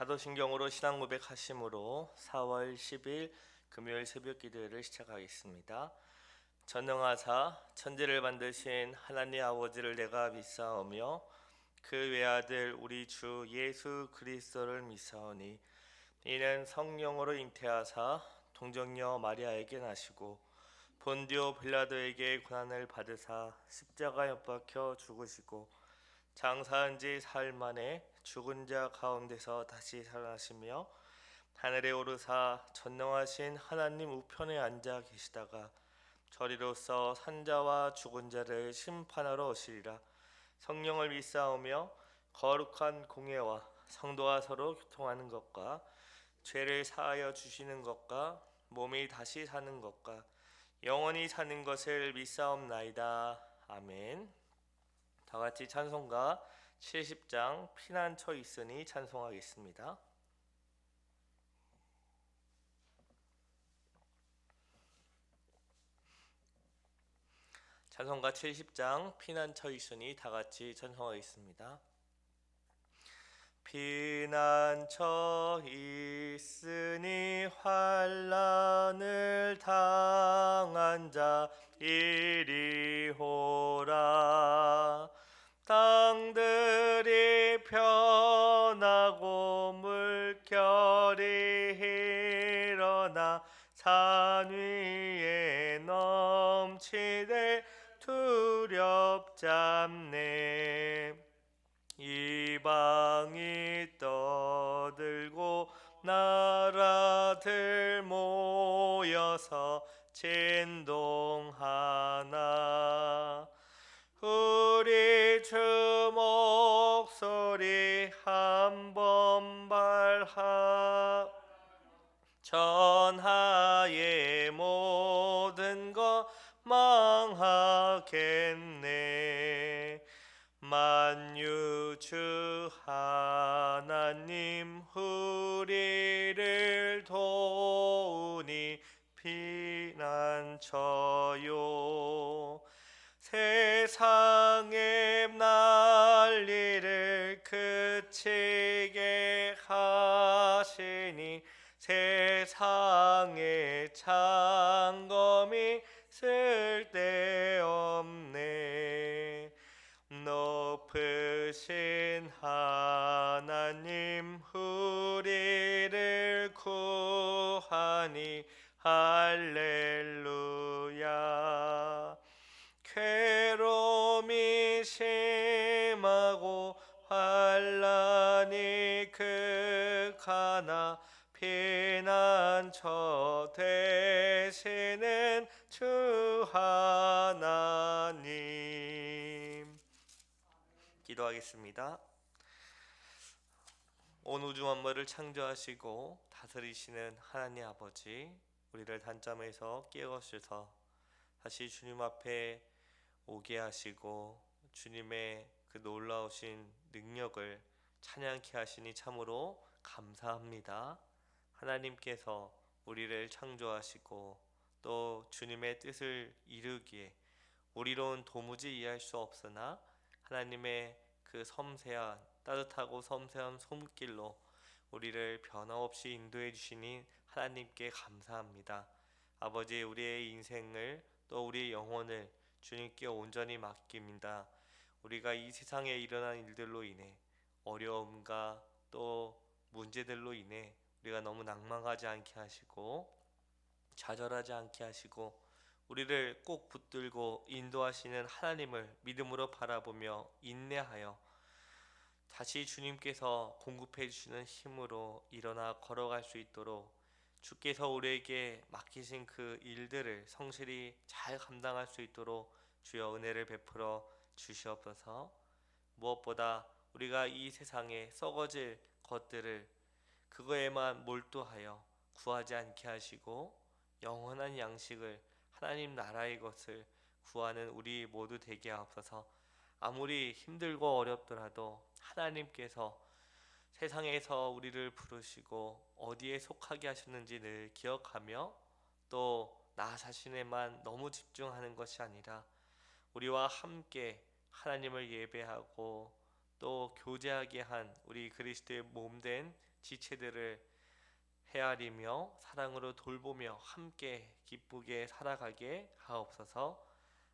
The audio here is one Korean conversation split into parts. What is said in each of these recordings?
사도신경으로 신앙 고백하심으로 4월 10일 금요일 새벽 기도회를 시작하겠습니다. 전능하사 천지를 만드신 하나님 아버지를 내가 믿사오며 그 외아들 우리 주 예수 그리스도를 믿사오니 이는 성령으로 잉태하사 동정녀 마리아에게 나시고 본디오 빌라도에게 고난을 받으사 십자가에 못 박혀 죽으시고 장사한 지 사흘 만에 죽은 자 가운데서 다시 살아나시며 하늘에 오르사 전능하신 하나님 우편에 앉아 계시다가 저리로서 산자와 죽은 자를 심판하러 오시리라. 성령을 믿사오며 거룩한 공예와 성도와 서로 교통하는 것과 죄를 사하여 주시는 것과 몸이 다시 사는 것과 영원히 사는 것을 믿사옵나이다. 아멘. 다같이 찬송가 70장 피난처 있으니 찬송하겠습니다. 찬송가 70장 피난처 있으니 다같이 찬송하겠습니다. 피난처 있으니 환난을 당한 자 이리 오라. 땅들이 변하고 물결이 일어나 산 위에 넘치되 두렵잡네. 이방이 떠들고 나라들 모여서 진동하나. 우리 주 목소리 한번 발하 전하에 모든 것 망하겠네. 만유주 하나님 우리를 도우니 피난처요. 세상의 난리를 그치게 하시니 세상의 창검이 쓸데없네. 높으신 하나님 우리를 구하니 할렐루야. 괴로움이 심하고 환난이 극하나 피난처 되시는 주 하나님. 기도하겠습니다. 온 우주 만물을 창조하시고 다스리시는 하나님 아버지, 우리를 단잠에서 깨우셔서 다시 주님 앞에 오게 하시고 주님의 그 놀라우신 능력을 찬양케 하시니 참으로 감사합니다. 하나님께서 우리를 창조하시고 또 주님의 뜻을 이루기에 우리로는 도무지 이해할 수 없으나 하나님의 그 섬세한 따뜻하고 섬세한 손길로 우리를 변함없이 인도해 주시니 하나님께 감사합니다. 아버지, 우리의 인생을 또 우리의 영혼을 주님께 온전히 맡깁니다. 우리가 이 세상에 일어난 일들로 인해 어려움과 또 문제들로 인해 우리가 너무 낭망하지 않게 하시고 좌절하지 않게 하시고 우리를 꼭 붙들고 인도하시는 하나님을 믿음으로 바라보며 인내하여 다시 주님께서 공급해 주시는 힘으로 일어나 걸어갈 수 있도록 주께서 우리에게 맡기신 그 일들을 성실히 잘 감당할 수 있도록 주여 은혜를 베풀어 주시옵소서. 무엇보다 우리가 이 세상에 썩어질 것들을 그거에만 몰두하여 구하지 않게 하시고 영원한 양식을 하나님 나라의 것을 구하는 우리 모두 되게 하옵소서. 아무리 힘들고 어렵더라도 하나님께서 세상에서 우리를 부르시고 어디에 속하게 하셨는지 늘 기억하며 또 나 자신에만 너무 집중하는 것이 아니라 우리와 함께 하나님을 예배하고 또 교제하게 한 우리 그리스도의 몸된 지체들을 헤아리며 사랑으로 돌보며 함께 기쁘게 살아가게 하옵소서.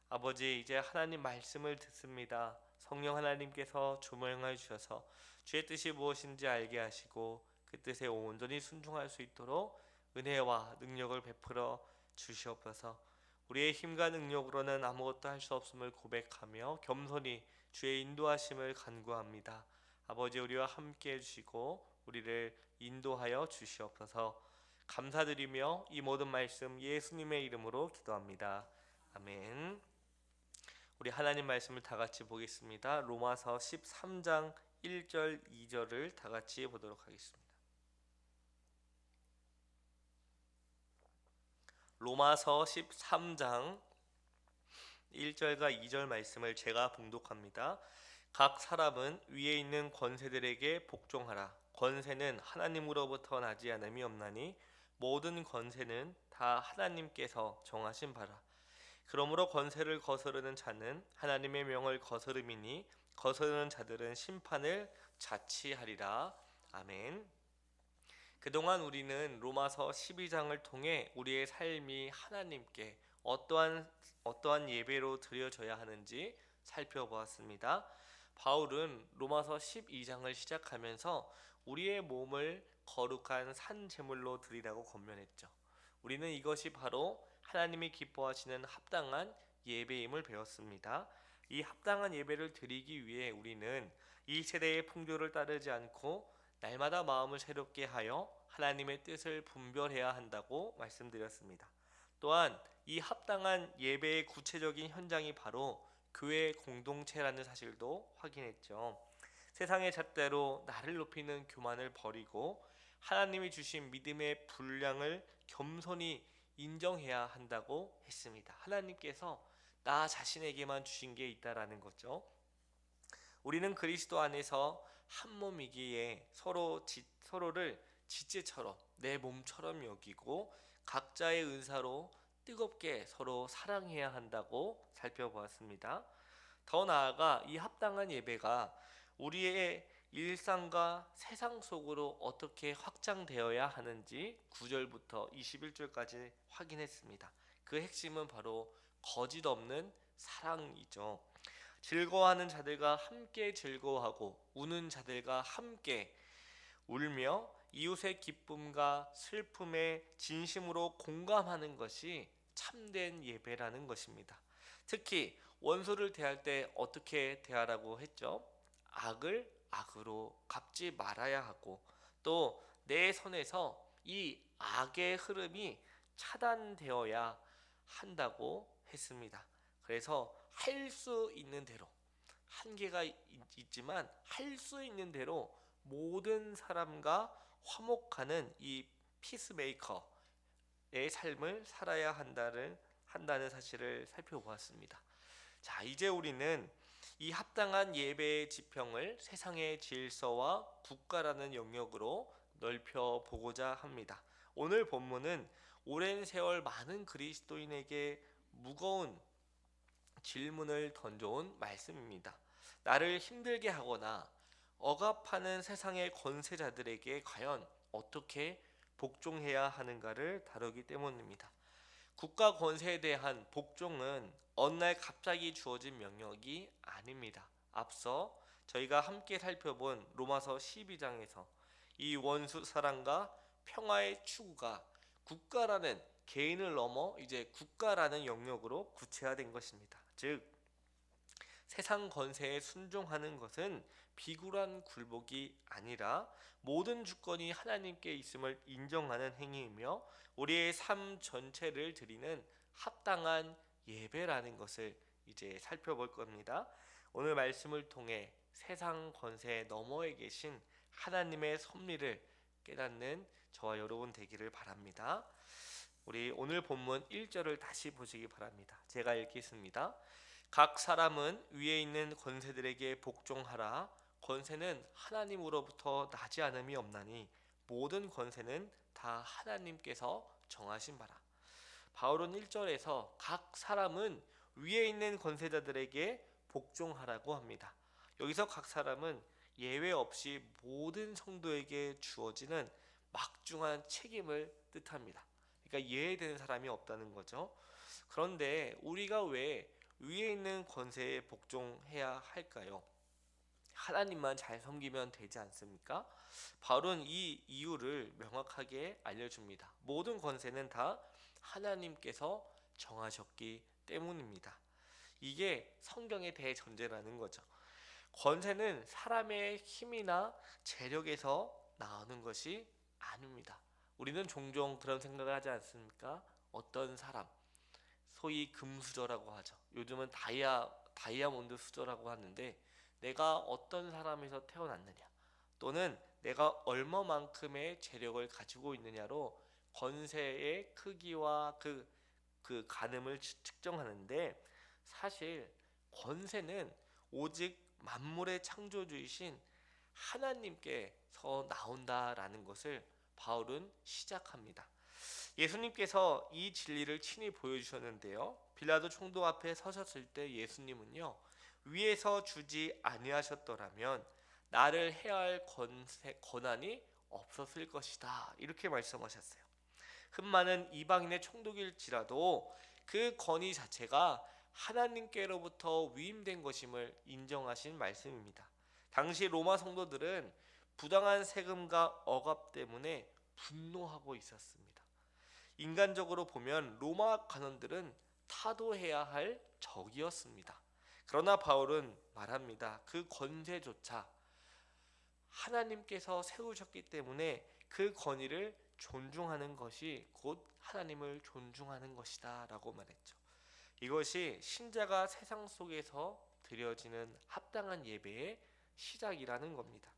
아버지, 이제 하나님 말씀을 듣습니다. 성령 하나님께서 조명하여 주셔서 주의 뜻이 무엇인지 알게 하시고 그 뜻에 온전히 순종할 수 있도록 은혜와 능력을 베풀어 주시옵소서. 우리의 힘과 능력으로는 아무것도 할 수 없음을 고백하며 겸손히 주의 인도하심을 간구합니다. 아버지, 우리와 함께 해주시고 우리를 인도하여 주시옵소서. 감사드리며 이 모든 말씀 예수님의 이름으로 기도합니다. 아멘. 우리 하나님 말씀을 다 같이 보겠습니다. 로마서 13장 1절 2절을 다 같이 보도록 하겠습니다. 로마서 13장 1절과 2절 말씀을 제가 봉독합니다. 각 사람은 위에 있는 권세들에게 복종하라. 권세는 하나님으로부터 나지 않음이 없나니 모든 권세는 다 하나님께서 정하신 바라. 그러므로 권세를 거스르는 자는 하나님의 명을 거스름이니 거스르는 자들은 심판을 자취하리라. 아멘. 그동안 우리는 로마서 12장을 통해 우리의 삶이 하나님께 어떠한 예배로 드려져야 하는지 살펴보았습니다. 바울은 로마서 12장을 시작하면서 우리의 몸을 거룩한 산 제물로 드리라고 권면했죠. 우리는 이것이 바로 하나님이 기뻐하시는 합당한 예배임을 배웠습니다. 이 합당한 예배를 드리기 위해 우리는 이 세대의 풍조를 따르지 않고 날마다 마음을 새롭게 하여 하나님의 뜻을 분별해야 한다고 말씀드렸습니다. 또한 이 합당한 예배의 구체적인 현장이 바로 교회 공동체라는 사실도 확인했죠. 세상의 잣대로 나를 높이는 교만을 버리고 하나님이 주신 믿음의 분량을 겸손히 인정해야 한다고 했습니다. 하나님께서 나 자신에게만 주신 게 있다라는 거죠. 우리는 그리스도 안에서 한 몸이기에 서로를 지체처럼 내 몸처럼 여기고 각자의 은사로 뜨겁게 서로 사랑해야 한다고 살펴보았습니다. 더 나아가 이 합당한 예배가 우리의 일상과 세상 속으로 어떻게 확장되어야 하는지 9절부터 21절까지 확인했습니다. 그 핵심은 바로 거짓 없는 사랑이죠. 즐거워하는 자들과 함께 즐거워하고 우는 자들과 함께 울며 이웃의 기쁨과 슬픔에 진심으로 공감하는 것이 참된 예배라는 것입니다. 특히 원수를 대할 때 어떻게 대하라고 했죠? 악을 악으로 갚지 말아야 하고 또 내 선에서 이 악의 흐름이 차단되어야 한다고 했습니다. 그래서 할 수 있는 대로 한계가 있지만 할 수 있는 대로 모든 사람과 화목하는 이 피스메이커의 삶을 살아야 한다는 사실을 살펴보았습니다. 자, 이제 우리는 이 합당한 예배의 지평을 세상의 질서와 국가라는 영역으로 넓혀 보고자 합니다. 오늘 본문은 오랜 세월 많은 그리스도인에게 무거운 질문을 던져온 말씀입니다. 나를 힘들게 하거나 억압하는 세상의 권세자들에게 과연 어떻게 복종해야 하는가를 다루기 때문입니다. 국가 권세에 대한 복종은 어느 날 갑자기 주어진 명령이 아닙니다. 앞서 저희가 함께 살펴본 로마서 12장에서 이 원수 사랑과 평화의 추구가 국가라는 개인을 넘어 이제 국가라는 영역으로 구체화된 것입니다. 즉 세상 권세에 순종하는 것은 비굴한 굴복이 아니라 모든 주권이 하나님께 있음을 인정하는 행위이며 우리의 삶 전체를 드리는 합당한 예배라는 것을 이제 살펴볼 겁니다. 오늘 말씀을 통해 세상 권세 너머에 계신 하나님의 섭리를 깨닫는 저와 여러분 되기를 바랍니다. 우리 오늘 본문 1절을 다시 보시기 바랍니다. 제가 읽겠습니다. 각 사람은 위에 있는 권세들에게 복종하라. 권세는 하나님으로부터 나지 않음이 없나니 모든 권세는 다 하나님께서 정하신 바라. 바울은 1절에서 각 사람은 위에 있는 권세자들에게 복종하라고 합니다. 여기서 각 사람은 예외 없이 모든 성도에게 주어지는 막중한 책임을 뜻합니다. 그러니까 예외되는 사람이 없다는 거죠. 그런데 우리가 왜 위에 있는 권세에 복종해야 할까요? 하나님만 잘 섬기면 되지 않습니까? 바울은 이 이유를 명확하게 알려줍니다. 모든 권세는 다 하나님께서 정하셨기 때문입니다. 이게 성경의 대전제라는 거죠. 권세는 사람의 힘이나 재력에서 나오는 것이 아닙니다. 우리는 종종 그런 생각을 하지 않습니까? 어떤 사람, 소위 금수저라고 하죠. 요즘은 다이아몬드 수저라고 하는데, 내가 어떤 사람에서 태어났느냐, 또는 내가 얼마만큼의 재력을 가지고 있느냐로 권세의 크기와 그 가늠을 측정하는데, 사실 권세는 오직 만물의 창조주이신 하나님께서 나온다라는 것을 바울은 시작합니다. 예수님께서 이 진리를 친히 보여주셨는데요. 빌라도 총독 앞에 서셨을 때 예수님은요, 위에서 주지 아니하셨더라면 나를 해야 할 권한이 없었을 것이다, 이렇게 말씀하셨어요. 흠많은 이방인의 총독일지라도 그 권위 자체가 하나님께로부터 위임된 것임을 인정하신 말씀입니다. 당시 로마 성도들은 부당한 세금과 억압 때문에 분노하고 있었습니다. 인간적으로 보면 로마 관원들은 타도해야 할 적이었습니다. 그러나 바울은 말합니다. 그 권세조차 하나님께서 세우셨기 때문에 그 권위를 존중하는 것이 곧 하나님을 존중하는 것이다 라고 말했죠. 이것이 신자가 세상 속에서 드려지는 합당한 예배의 시작이라는 겁니다.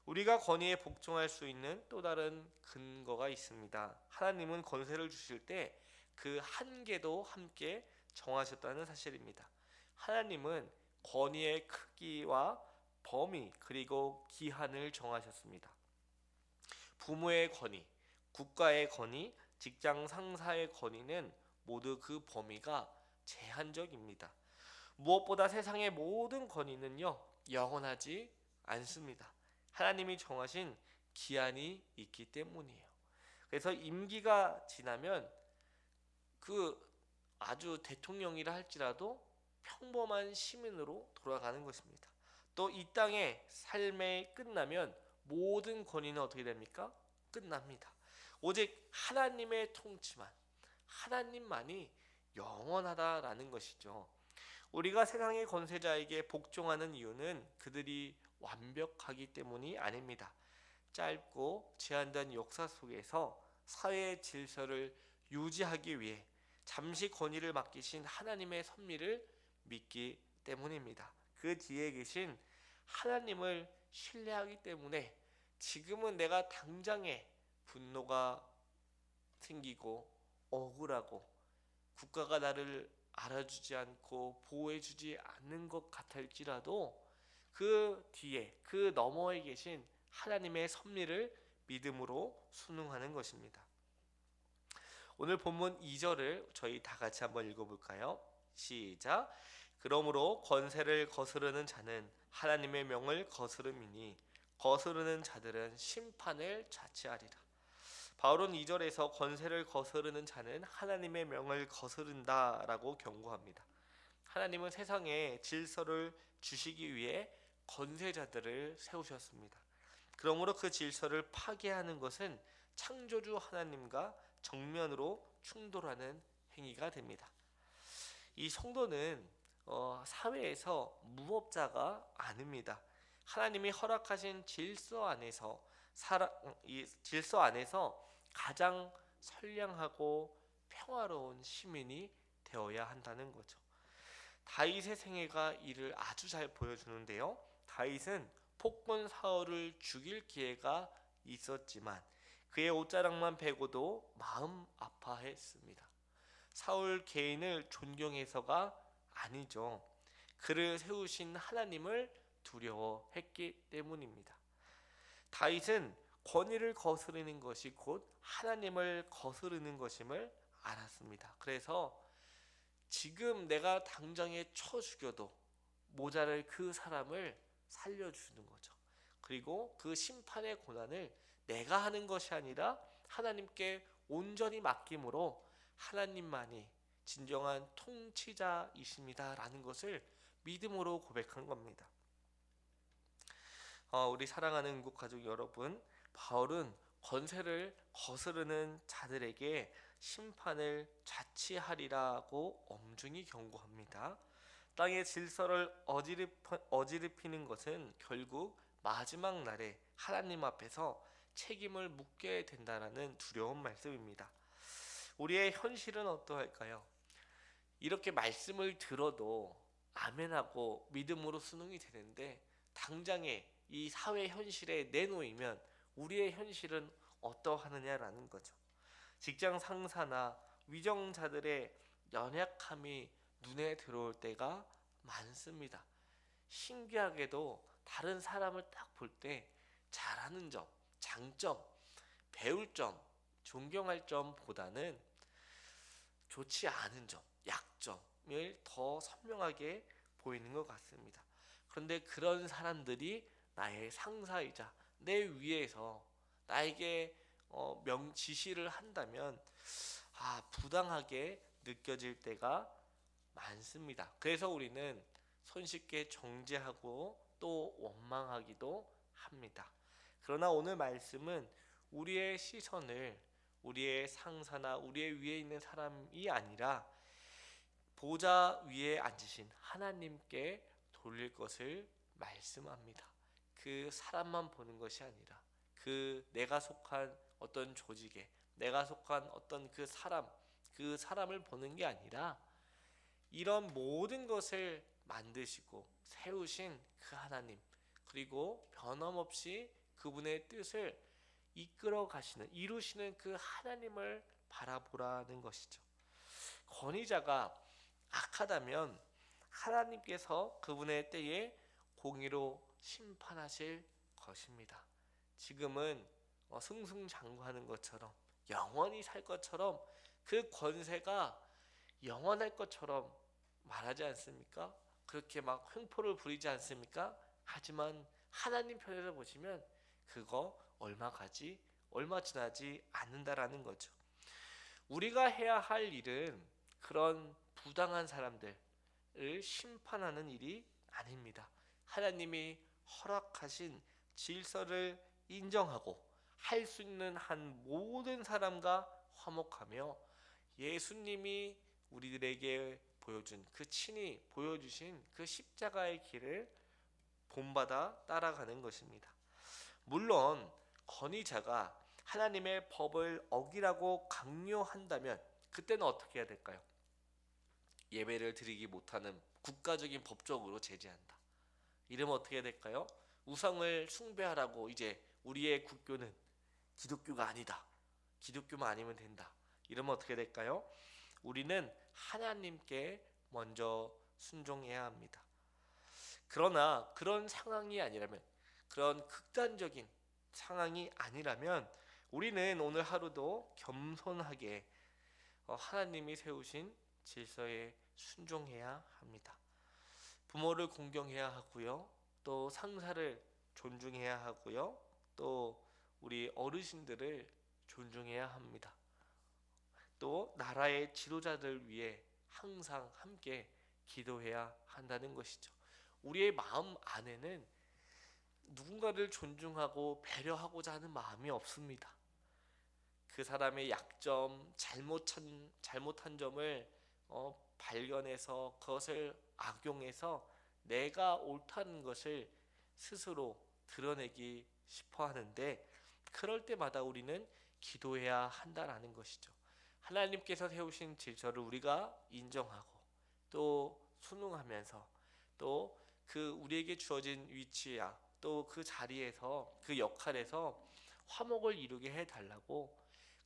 우리가 권위에 복종할 수 있는 또 다른 근거가 있습니다. 하나님은 권세를 주실 때 그 한계도 함께 정하셨다는 사실입니다. 하나님은 권위의 크기와 범위 그리고 기한을 정하셨습니다. 부모의 권위, 국가의 권위, 직장 상사의 권위는 모두 그 범위가 제한적입니다. 무엇보다 세상의 모든 권위는요, 영원하지 않습니다. 하나님이 정하신 기한이 있기 때문이에요. 그래서 임기가 지나면 그 아주 대통령이라 할지라도 평범한 시민으로 돌아가는 것입니다. 또 이 땅의 삶이 끝나면 모든 권위는 어떻게 됩니까? 끝납니다. 오직 하나님의 통치만, 하나님만이 영원하다라는 것이죠. 우리가 세상의 권세자에게 복종하는 이유는 그들이 완벽하기 때문이 아닙니다. 짧고 제한된 역사 속에서 사회의 질서를 유지하기 위해 잠시 권위를 맡기신 하나님의 섭리를 믿기 때문입니다. 그 뒤에 계신 하나님을 신뢰하기 때문에 지금은 내가 당장에 분노가 생기고 억울하고 국가가 나를 알아주지 않고 보호해주지 않는 것 같을지라도 그 뒤에 그 너머에 계신 하나님의 섭리를 믿음으로 순응하는 것입니다. 오늘 본문 2절을 저희 다 같이 한번 읽어볼까요? 시작. 그러므로 권세를 거스르는 자는 하나님의 명을 거스름이니 거스르는 자들은 심판을 자취하리라. 바울은 2절에서 권세를 거스르는 자는 하나님의 명을 거스른다라고 경고합니다. 하나님은 세상에 질서를 주시기 위해 권세자들을 세우셨습니다. 그러므로 그 질서를 파괴하는 것은 창조주 하나님과 정면으로 충돌하는 행위가 됩니다. 이 성도는 사회에서 무법자가 아닙니다. 하나님이 허락하신 질서 안에서 가장 선량하고 평화로운 시민이 되어야 한다는 거죠. 다윗의 생애가 이를 아주 잘 보여주는데요. 다윗은 폭군 사울을 죽일 기회가 있었지만 그의 옷자락만 베고도 마음 아파했습니다. 사울 개인을 존경해서가 아니죠. 그를 세우신 하나님을 두려워했기 때문입니다. 다윗은 권위를 거스르는 것이 곧 하나님을 거스르는 것임을 알았습니다. 그래서 지금 내가 당장에 쳐 죽여도 모자랄 그 사람을 살려주는 거죠. 그리고 그 심판의 고난을 내가 하는 것이 아니라 하나님께 온전히 맡김으로 하나님만이 진정한 통치자이십니다라는 것을 믿음으로 고백한 겁니다. 우리 사랑하는 한국 가족 여러분, 바울은 권세를 거스르는 자들에게 심판을 자치하리라고 엄중히 경고합니다. 땅의 질서를 어지럽히는 것은 결국 마지막 날에 하나님 앞에서 책임을 묻게 된다라는 두려운 말씀입니다. 우리의 현실은 어떠할까요? 이렇게 말씀을 들어도 아멘하고 믿음으로 순응이 되는데 당장에 이 사회 현실에 내놓이면 우리의 현실은 어떠하느냐라는 거죠. 직장 상사나 위정자들의 연약함이 눈에 들어올 때가 많습니다. 신기하게도 다른 사람을 딱 볼 때 잘하는 점, 장점, 배울 점, 존경할 점보다는 좋지 않은 점, 약점을 더 선명하게 보이는 것 같습니다. 그런데 그런 사람들이 나의 상사이자 내 위에서 나에게 지시를 한다면 부당하게 느껴질 때가 많습니다. 그래서 우리는 손쉽게 정죄하고 또 원망하기도 합니다. 그러나 오늘 말씀은 우리의 시선을 우리의 상사나 우리의 위에 있는 사람이 아니라 보좌 위에 앉으신 하나님께 돌릴 것을 말씀합니다. 그 사람만 보는 것이 아니라 내가 속한 어떤 조직에, 내가 속한 어떤 그 사람을 보는 게 아니라 이런 모든 것을 만드시고 세우신 그 하나님, 그리고 변함없이 그분의 뜻을 이끌어 가시는, 이루시는 그 하나님을 바라보라는 것이죠. 권위자가 악하다면 하나님께서 그분의 때에 공의로 심판하실 것입니다. 지금은 승승장구하는 것처럼, 영원히 살 것처럼, 그 권세가 영원할 것처럼 말하지 않습니까? 그렇게 막 횡포를 부리지 않습니까? 하지만 하나님 편에서 보시면 그거 얼마 지나지 않는다라는 거죠. 우리가 해야 할 일은 그런 부당한 사람들을 심판하는 일이 아닙니다. 하나님이 허락하신 질서를 인정하고 할 수 있는 한 모든 사람과 화목하며 예수님이 우리들에게 친히 보여주신 그 십자가의 길을 본받아 따라가는 것입니다. 물론 권위자가 하나님의 법을 어기라고 강요한다면 그때는 어떻게 해야 될까요? 예배를 드리기 못하는 국가적인 법적으로 제재한다. 이러면 어떻게 해야 될까요? 우상을 숭배하라고 이제 우리의 국교는 기독교가 아니다. 기독교만 아니면 된다. 이러면 어떻게 될까요? 우리는 하나님께 먼저 순종해야 합니다. 그러나 그런 상황이 아니라면, 그런 극단적인 상황이 아니라면 우리는 오늘 하루도 겸손하게 하나님이 세우신 질서에 순종해야 합니다. 부모를 공경해야 하고요. 또 상사를 존중해야 하고요. 또 우리 어르신들을 존중해야 합니다. 또 나라의 지도자들 위해 항상 함께 기도해야 한다는 것이죠. 우리의 마음 안에는 누군가를 존중하고 배려하고자 하는 마음이 없습니다. 그 사람의 약점, 잘못한 점을 발견해서 그것을 악용해서 내가 옳다는 것을 스스로 드러내기 싶어 하는데, 그럴 때마다 우리는 기도해야 한다라는 것이죠. 하나님께서 세우신 질서를 우리가 인정하고 또 순응하면서 또 그 우리에게 주어진 위치야 또 그 자리에서 그 역할에서 화목을 이루게 해달라고,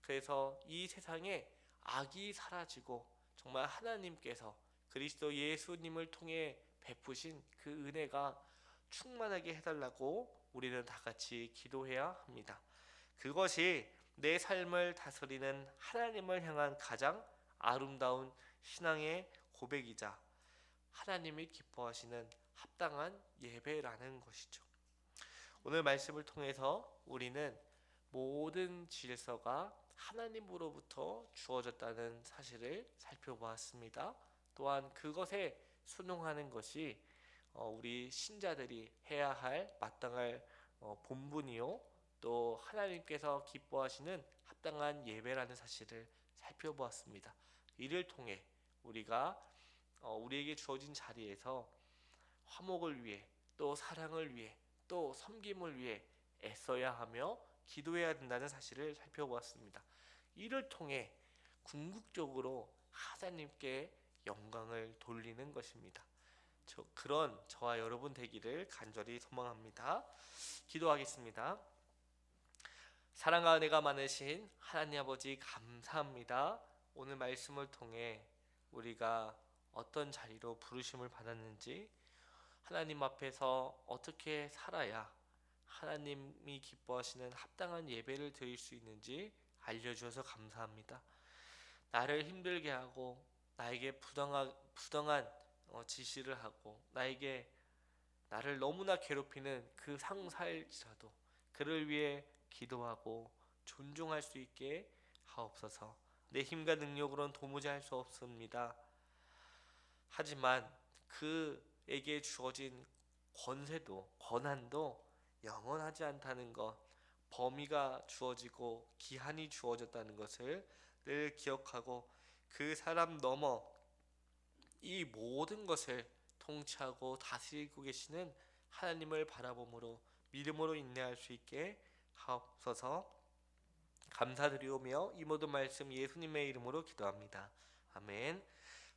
그래서 이 세상에 악이 사라지고 정말 하나님께서 그리스도 예수님을 통해 베푸신 그 은혜가 충만하게 해달라고 우리는 다 같이 기도해야 합니다. 그것이 내 삶을 다스리는 하나님을 향한 가장 아름다운 신앙의 고백이자 하나님이 기뻐하시는 합당한 예배라는 것이죠. 오늘 말씀을 통해서 우리는 모든 질서가 하나님으로부터 주어졌다는 사실을 살펴보았습니다. 또한 그것에 순응하는 것이 우리 신자들이 해야 할 마땅할 본분이요, 또 하나님께서 기뻐하시는 합당한 예배라는 사실을 살펴보았습니다. 이를 통해 우리가 우리에게 주어진 자리에서 화목을 위해, 또 사랑을 위해, 또 섬김을 위해 애써야 하며 기도해야 된다는 사실을 살펴보았습니다. 이를 통해 궁극적으로 하나님께 영광을 돌리는 것입니다. 그런 저와 여러분 되기를 간절히 소망합니다. 기도하겠습니다. 사랑과 은혜가 많으신 하나님 아버지, 감사합니다. 오늘 말씀을 통해 우리가 어떤 자리로 부르심을 받았는지, 하나님 앞에서 어떻게 살아야 하나님이 기뻐하시는 합당한 예배를 드릴 수 있는지 알려주셔서 감사합니다. 나를 힘들게 하고 나에게 부당한 지시를 하고 나를 너무나 괴롭히는 그 상사일지라도 그를 위해 기도하고 존중할 수 있게 하옵소서. 내 힘과 능력으로는 도무지 할 수 없습니다. 하지만 그에게 주어진 권한도 영원하지 않다는 것, 범위가 주어지고 기한이 주어졌다는 것을 늘 기억하고, 그 사람 넘어 이 모든 것을 통치하고 다스리고 계시는 하나님을 바라봄으로 믿음으로 인내할 수 있게 하옵소서. 감사드리오며 이 모든 말씀 예수님의 이름으로 기도합니다. 아멘.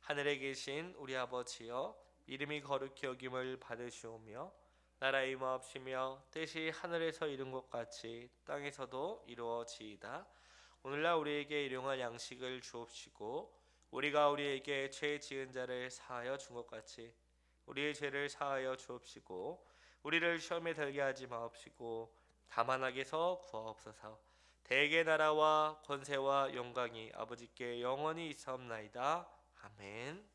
하늘에 계신 우리 아버지여, 이름이 거룩히 여김을 받으시오며 나라의 임하옵시며 뜻이 하늘에서 이룬 것 같이 땅에서도 이루어지이다. 오늘날 우리에게 일용할 양식을 주옵시고 우리가 우리에게 죄 지은 자를 사하여 준 것 같이 우리의 죄를 사하여 주옵시고 우리를 시험에 들게 하지 마옵시고 다만 악에서 구하옵소서. 대개 나라와 권세와 영광이 아버지께 영원히 있사옵나이다. 아멘.